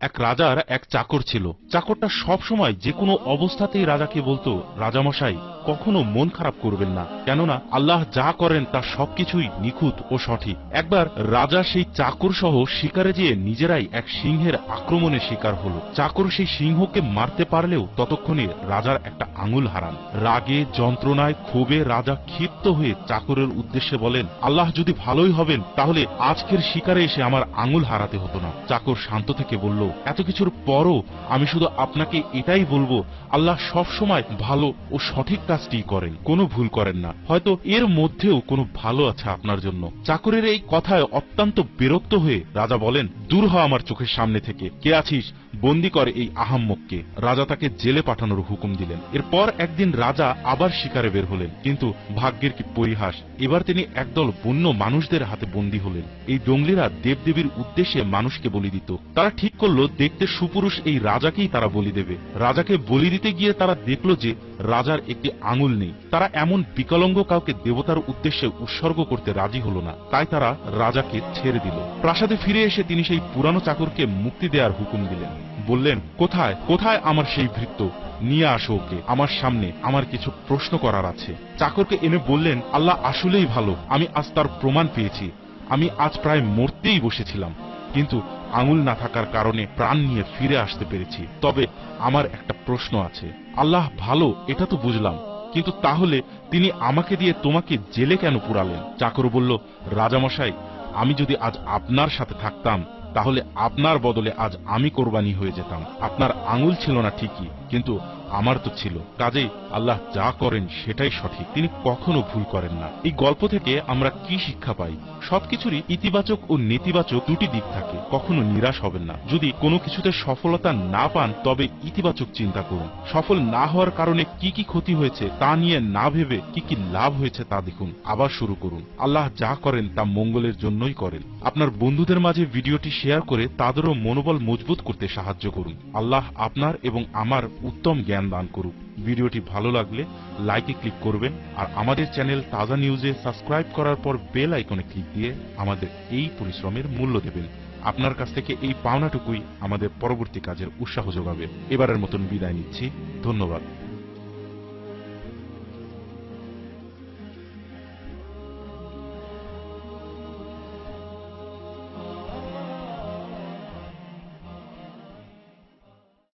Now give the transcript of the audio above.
এক রাজার এক চাকর ছিল। চাকরটা সব সময় যে কোনো অবস্থাতেই রাজাকে বলতো, রাজামশাই কখনো মন খারাপ করবেন না, কেননা আল্লাহ যা করেন তা সবকিছুই নিখুঁত ও সঠিক। একবার রাজা সেই চাকর সহ শিকারে যেয়ে নিজেরাই এক সিংহের আক্রমণের শিকার হলো। চাকর সেই সিংহকে মারতে পারলেও ততক্ষণে রাজার একটা আঙুল হারান। রাগে, যন্ত্রণায়, ক্ষোভে রাজা ক্ষিপ্ত হয়ে চাকরের উদ্দেশ্যে বলেন, আল্লাহ যদি ভালোই হবেন তাহলে আজকের শিকারে এসে আমার আঙুল হারাতে হতো না। চাকর শান্ত থেকে বলল, এত কিছুর পরও আমি শুধু আপনাকে এটাই বলবো, আল্লাহ সব সময় ভালো ও সঠিক কাজটি করেন, কোনো ভুল করেন না। হয়তো এর মধ্যেও কোনো ভালো আছে আপনার জন্য। চাকরের এই কথায় অত্যন্ত বিরক্ত হয়ে রাজা বলেন, দূর হ আমার চোখের সামনে থেকে, কে আছিস বন্দি করে এই আহাম্মককে। রাজা তাকে জেলে পাঠানোর হুকুম দিলেন। এরপর একদিন রাজা আবার শিকারে বের হলেন, কিন্তু ভাগ্যের কি পরিহাস, এবার তিনি একদল বন্য মানুষদের হাতে বন্দী হলেন। এই জঙ্গলিরা দেবদেবীর উদ্দেশ্যে মানুষকে বলি দিত। তারা ঠিক করলো দেখতে সুপুরুষ এই রাজাকেই তারা বলি দেবে। রাজাকে বলি দিতে গিয়ে তারা দেখলো যে রাজার একটি আঙুল নেই। তারা এমন বিকলাঙ্গ কাউকে দেবতার উদ্দেশ্যে উৎসর্গ করতে রাজি হলো না, তাই তারা রাজাকে ছেড়ে দিল। প্রাসাদে ফিরে এসে তিনি সেই পুরানো চাকরকে মুক্তি দেওয়ার হুকুম দিলেন। বললেন, কোথায় কোথায় আমার সেই ভৃত্য, নিয়ে আসো ওকে আমার সামনে, আমার কিছু প্রশ্ন করার আছে। চাকরকে এনে বললেন, আল্লাহ আসলেই ভালো, আমি আজ তার প্রমাণ পেয়েছি। আমি আজ প্রায় মরতেই বসেছিলাম, কিন্তু আঙুল না থাকার কারণে প্রাণ নিয়ে ফিরে আসতে পেরেছি। তবে আমার একটা প্রশ্ন আছে। আল্লাহ ভালো এটা তো বুঝলাম, কিন্তু তাহলে তিনি আমাকে দিয়ে তোমাকে জেলে কেন পুরালেন? চাকর বলল, রাজামশাই, আমি যদি আজ আপনার সাথে থাকতাম তাহলে আপনার বদলে আজ আমি কোরবানি হয়ে যেতাম। আপনার আঙুল ছিল না ঠিকই, কিন্তু আমার তো ছিল। কাজেই আল্লাহ যা করেন সেটাই সঠিক, তিনি কখনো ভুল করেন না। এই গল্প থেকে আমরা কি শিক্ষা পাই? সবকিছুরই ইতিবাচক ও নেতিবাচক দুটি দিক থাকে, কখনো নিরাশ হবেন না। যদি কোনো কিছুতে সফলতা না পান তবে ইতিবাচক চিন্তা করুন। সফল না হওয়ার কারণে কি কি ক্ষতি হয়েছে তা নিয়ে না ভেবে কি কি লাভ হয়েছে তা দেখুন, আবার শুরু করুন। আল্লাহ যা করেন তা মঙ্গলের জন্যই করেন। আপনার বন্ধুদের মাঝে ভিডিওটি শেয়ার করে তাদেরও মনোবল মজবুত করতে সাহায্য করুন। আল্লাহ আপনার এবং আমার উত্তম জ্ঞান দান করুক। ভিডিওটি ভালো লাগলে লাইকে ক্লিক করবেন, আর আমাদের চ্যানেল তাজা নিউজে সাবস্ক্রাইব করার পর বেল আইকনে ক্লিক দিয়ে আমাদের এই পরিশ্রমের মূল্য দেবেন। আপনার কাছ থেকে এই পাওনাটুকুই আমাদের পরবর্তী কাজের উৎসাহ যোগাবে। এবারের মতন বিদায় নিচ্ছি, ধন্যবাদ।